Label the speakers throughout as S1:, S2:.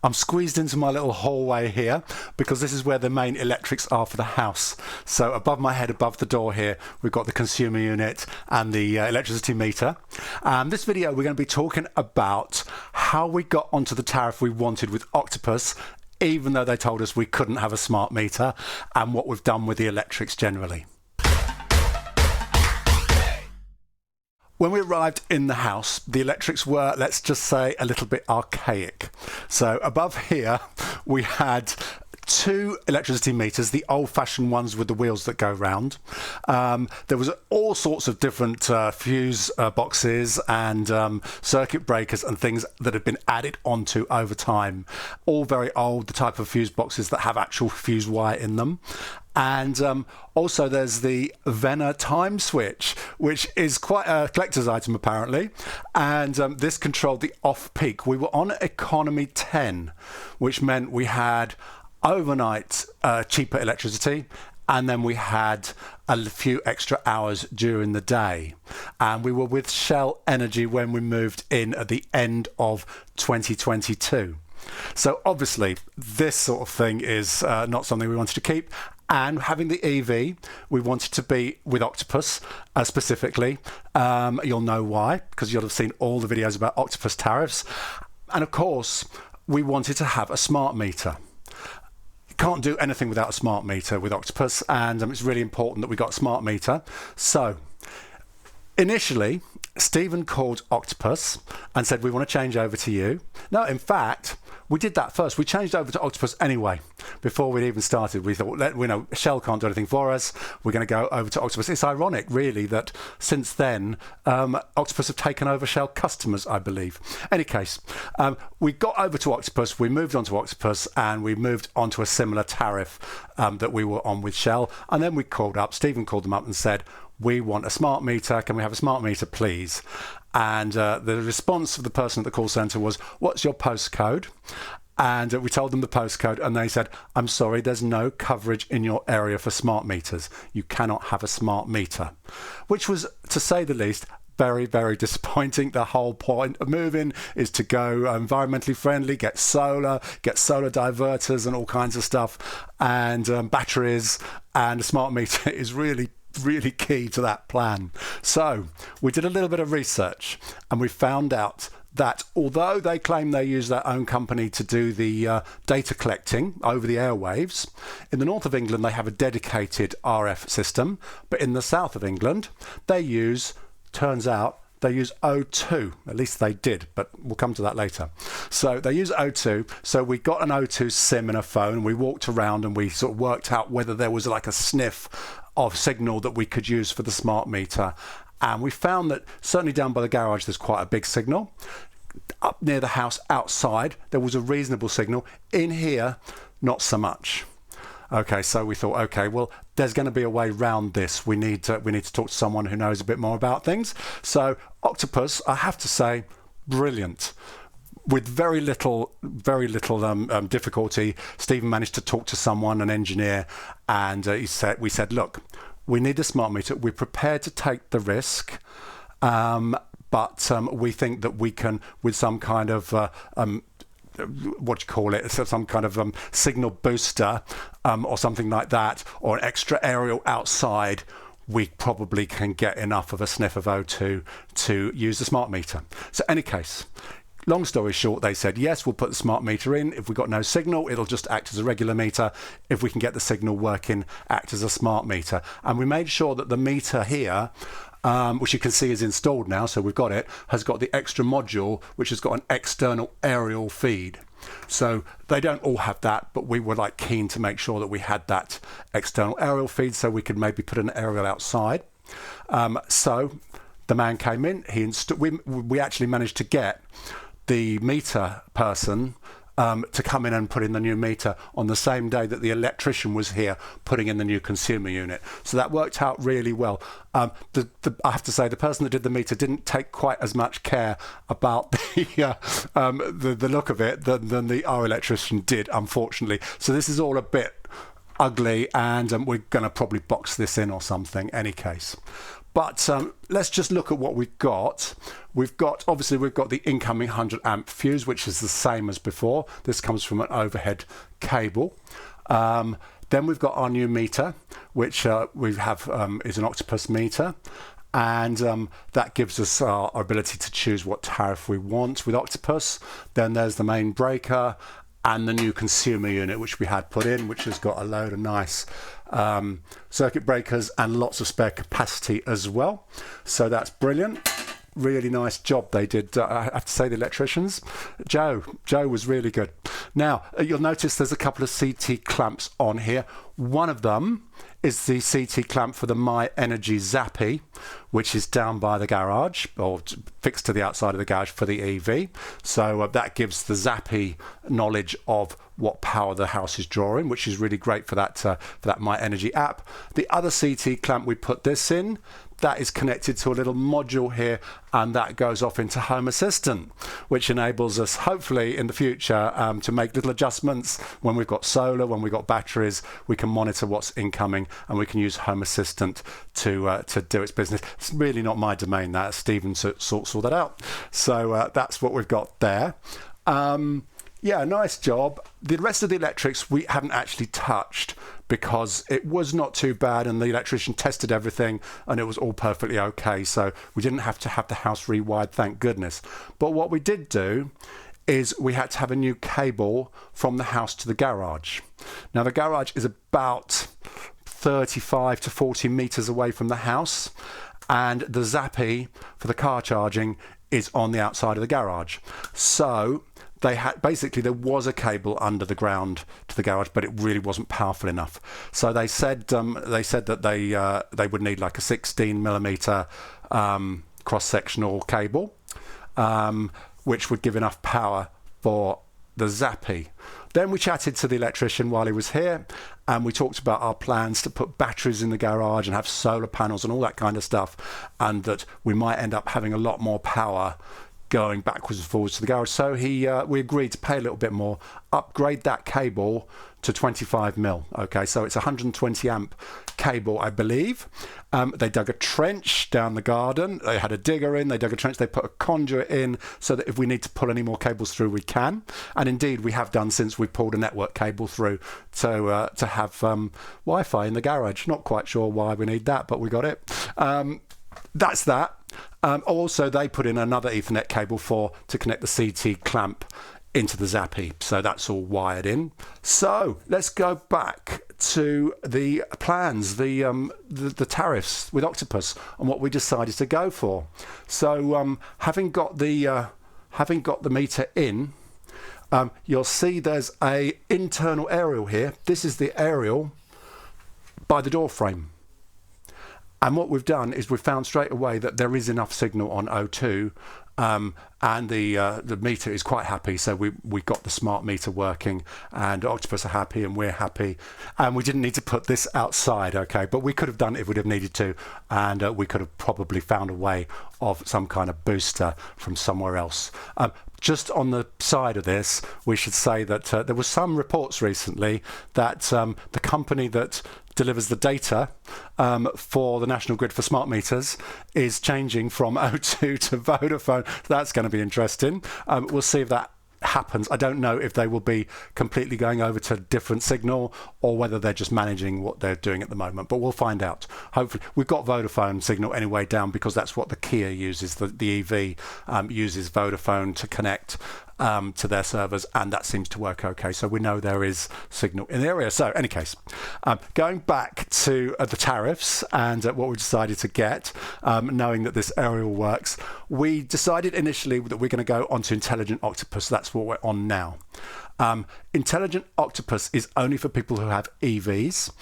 S1: I'm squeezed into my little hallway here because this is where the main electrics are for the house. So above my head, above the door here, we've got the consumer unit and the electricity meter. This video, we're going to be talking about how we got onto the tariff we wanted with Octopus, even though they told us we couldn't have a smart meter, and what we've done with the electrics generally. When we arrived in the house, the electrics were, let's just say, a little bit archaic. So above here, we had two electricity meters, the old-fashioned ones with the wheels that go round. There was all sorts of different fuse boxes and circuit breakers and things that had been added onto over time. All very old, the type of fuse boxes that have actual fuse wire in them. And also there's the Venner time switch, which is quite a collector's item apparently. And this controlled the off-peak. We were on economy 10, which meant we had overnight cheaper electricity, and then we had a few extra hours during the day. And we were with Shell Energy when we moved in at the end of 2022. So obviously this sort of thing is not something we wanted to keep. And having the EV, we wanted to be with Octopus specifically. You'll know why, because you'll have seen all the videos about Octopus tariffs. And of course, we wanted to have a smart meter. Can't do anything without a smart meter with Octopus, and it's really important that we got a smart meter. So initially, Stephen called Octopus and said, we want to change over to you. No, in fact, we did that first. We changed over to Octopus anyway. Before we'd even started, we thought, we know Shell can't do anything for us. We're going to go over to Octopus. It's ironic, really, that since then, Octopus have taken over Shell customers, I believe. Any case, we got over to Octopus, we moved on to Octopus, and we moved on to a similar tariff that we were on with Shell. And then we called up, Stephen called them up and said, we want a smart meter. Can we have a smart meter, please? And the response of the person at the call centre was, what's your postcode? And we told them the postcode, and they said, I'm sorry, there's no coverage in your area for smart meters. You cannot have a smart meter, which was, to say the least, very, very disappointing. The whole point of moving is to go environmentally friendly, get solar diverters and all kinds of stuff, and batteries, and a smart meter is really key to that plan. So we did a little bit of research, and we found out that although they claim they use their own company to do the data collecting over the airwaves, in the north of England they have a dedicated RF system, but in the south of England turns out they use O2, at least they did, but we'll come to that later. So they use O2, so we got an O2 SIM in a phone, we walked around and we sort of worked out whether there was like a sniff of signal that we could use for the smart meter. And we found that certainly down by the garage there's quite a big signal. Up near the house outside there was a reasonable signal. In here, not so much. Okay, so we thought, okay, well, there's going to be a way round this. We need to talk to someone who knows a bit more about things. So Octopus, I have to say, brilliant. With very little difficulty, Stephen managed to talk to someone, an engineer, and we said, look, we need a smart meter. We're prepared to take the risk, but we think that we can, with some kind of what do you call it? So some kind of signal booster or something like that, or an extra aerial outside, we probably can get enough of a sniff of O2 to use the smart meter. So any case, long story short, they said, yes, we'll put the smart meter in. If we've got no signal, it'll just act as a regular meter. If we can get the signal working, act as a smart meter. And we made sure that the meter here, which you can see is installed now, so we've got it, has got the extra module, which has got an external aerial feed. So they don't all have that, but we were like keen to make sure that we had that external aerial feed so we could maybe put an aerial outside. So the man came in, we actually managed to get the meter person to come in and put in the new meter on the same day that the electrician was here putting in the new consumer unit. So that worked out really well. I have to say, the person that did the meter didn't take quite as much care about the look of it than our electrician did, unfortunately. So this is all a bit ugly, and we're going to probably box this in or something, any case. But let's just look at what we've got. Obviously we've got the incoming 100 amp fuse, which is the same as before. This comes from an overhead cable. Then we've got our new meter, which we have is an Octopus meter. And that gives us our ability to choose what tariff we want with Octopus. Then there's the main breaker and the new consumer unit, which we had put in, which has got a load of nice circuit breakers and lots of spare capacity as well. So that's brilliant. Really nice job they did. I have to say, the electricians, Joe was really good. Now you'll notice there's a couple of CT clamps on here. One of them is the CT clamp for the My Energy Zappy, which is down by the garage, or fixed to the outside of the garage for the EV. So that gives the Zappy knowledge of what power the house is drawing, which is really great for that My Energy app. The other CT clamp, we put this in. That is connected to a little module here, and that goes off into Home Assistant, which enables us, hopefully in the future, to make little adjustments. When we've got solar, when we've got batteries, we can monitor what's incoming, and we can use Home Assistant to do its business. It's really not my domain, that. Stephen sorts all that out. So that's what we've got there. Yeah, nice job. The rest of the electrics we haven't actually touched because it was not too bad, and the electrician tested everything and it was all perfectly okay. So we didn't have to have the house rewired, thank goodness. But what we did do is we had to have a new cable from the house to the garage. Now the garage is about 35 to 40 meters away from the house, and the Zappy for the car charging is on the outside of the garage. So they had, basically there was a cable under the ground to the garage, but it really wasn't powerful enough. So they said that they would need like a 16mm cross-sectional cable, which would give enough power for the Zappy. Then we chatted to the electrician while he was here, and we talked about our plans to put batteries in the garage and have solar panels and all that kind of stuff, and that we might end up having a lot more power going backwards and forwards to the garage. So we agreed to pay a little bit more, upgrade that cable to 25mm. Okay, so it's 120 amp cable, I believe. They dug a trench down the garden. They had a digger in, they dug a trench, they put a conduit in so that if we need to pull any more cables through, we can. And indeed we have done, since we pulled a network cable through to have Wi-Fi in the garage. Not quite sure why we need that, but we got it. That's that. Also, they put in another Ethernet cable to connect the CT clamp into the Zappy, so that's all wired in. So let's go back to the plans, the tariffs with Octopus, and what we decided to go for. So having got the meter in, you'll see there's a internal aerial here. This is the aerial by the door frame. And what we've done is we've found straight away that there is enough signal on O2, and the meter is quite happy. So we got the smart meter working, and Octopus are happy and we're happy, and we didn't need to put this outside. Okay, but we could have done it if we'd have needed to, and we could have probably found a way of some kind of booster from somewhere else. Just on the side of this, we should say that there were some reports recently that the company that delivers the data for the National Grid for smart meters is changing from O2 to Vodafone. That's going to be interesting. We'll see if that happens. I don't know if they will be completely going over to a different signal or whether they're just managing what they're doing at the moment, but we'll find out. Hopefully we've got Vodafone signal anyway down, because that's what the Kia uses. The EV uses Vodafone to connect to their servers, and that seems to work okay, so we know there is signal in the area. So any case, going back to the tariffs and what we decided to get, knowing that this aerial works, we decided initially that we're going to go onto Intelligent Octopus. That's what we're on now. Intelligent Octopus is only for people who have EVs.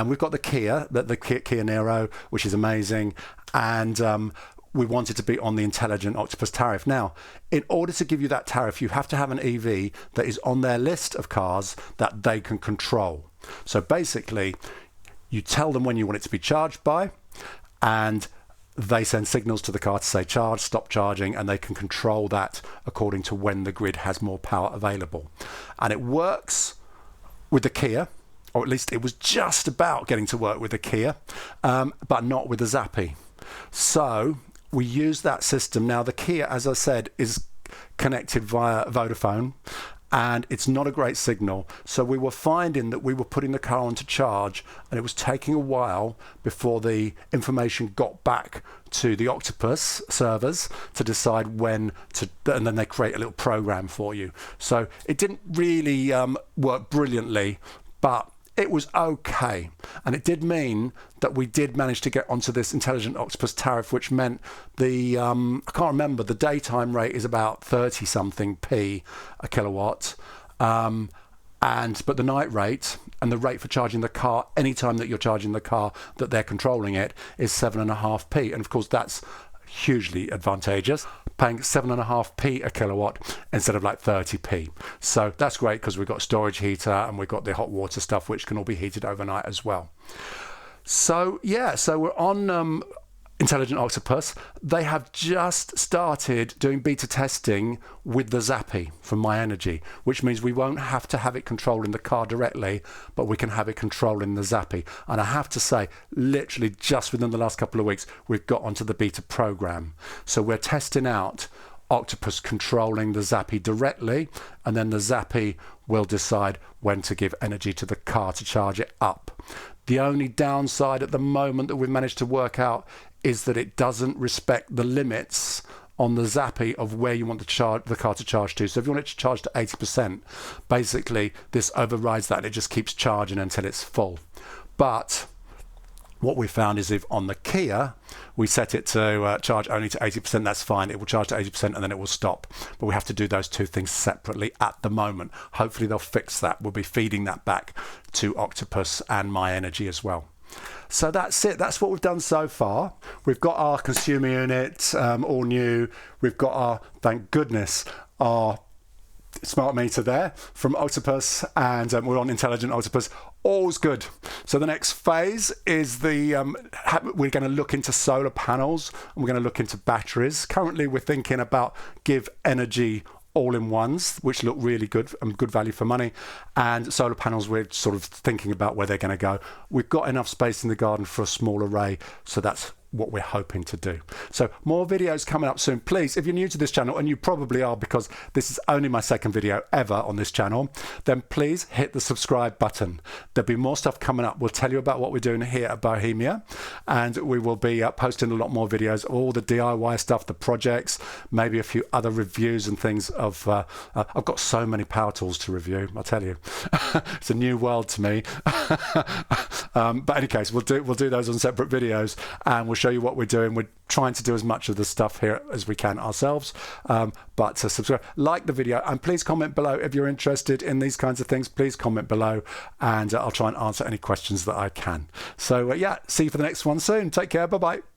S1: We've got the Kia Niro, which is amazing, and we wanted to be on the Intelligent Octopus tariff. Now, in order to give you that tariff, you have to have an EV that is on their list of cars that they can control. So basically, you tell them when you want it to be charged by, and they send signals to the car to say charge, stop charging, and they can control that according to when the grid has more power available. And it works with the Kia, or at least it was just about getting to work with the Kia, but not with the Zappy. So we use that system. Now the Kia, as I said, is connected via Vodafone, and it's not a great signal. So we were finding that we were putting the car onto charge, and it was taking a while before the information got back to the Octopus servers to decide when to, and then they create a little program for you. So it didn't really work brilliantly, but it was okay. And it did mean that we did manage to get onto this Intelligent Octopus tariff, which meant the, I can't remember, the daytime rate is about 30 something p a kilowatt. But the night rate and the rate for charging the car anytime that you're charging the car that they're controlling it is 7.5p. And of course, that's hugely advantageous, paying 7.5p a kilowatt instead of like 30p. So that's great because we've got storage heater and we've got the hot water stuff which can all be heated overnight as well. So yeah, so we're on Intelligent Octopus. They have just started doing beta testing with the Zappi from MyEnergy, which means we won't have to have it controlling the car directly, but we can have it controlling the Zappi. And I have to say, literally just within the last couple of weeks, we've got onto the beta program. So we're testing out Octopus controlling the Zappi directly, and then the Zappi will decide when to give energy to the car to charge it up. The only downside at the moment that we've managed to work out is that it doesn't respect the limits on the Zappi of where you want the car to charge to. So if you want it to charge to 80%, basically this overrides that and it just keeps charging until it's full. But what we found is if on the Kia we set it to charge only to 80%, that's fine. It will charge to 80% and then it will stop. But we have to do those two things separately at the moment. Hopefully they'll fix that. We'll be feeding that back to Octopus and MyEnergy as well. So that's it. That's what we've done so far. We've got our consumer unit all new. We've got our, thank goodness, our smart meter there from Octopus, and we're on Intelligent Octopus. All's good. So the next phase is the we're going to look into solar panels and we're going to look into batteries. Currently we're thinking about Give Energy all-in-ones, which look really good and good value for money, and solar panels we're sort of thinking about where they're going to go. We've got enough space in the garden for a small array, so that's what we're hoping to do. So more videos coming up soon. Please, if you're new to this channel, and you probably are because this is only my second video ever on this channel, then please hit the subscribe button. There'll be more stuff coming up. We'll tell you about what we're doing here at Bohemia, and we will be posting a lot more videos, all the DIY stuff, the projects, maybe a few other reviews and things of I've got so many power tools to review, I'll tell you. It's a new world to me. But in any case, we'll do those on separate videos, and we'll show you what we're doing. We're trying to do as much of the stuff here as we can ourselves, but to subscribe, like the video, and please comment below if you're interested in these kinds of things. Please comment below, and I'll try and answer any questions that I can. So yeah, see you for the next one soon. Take care. Bye bye.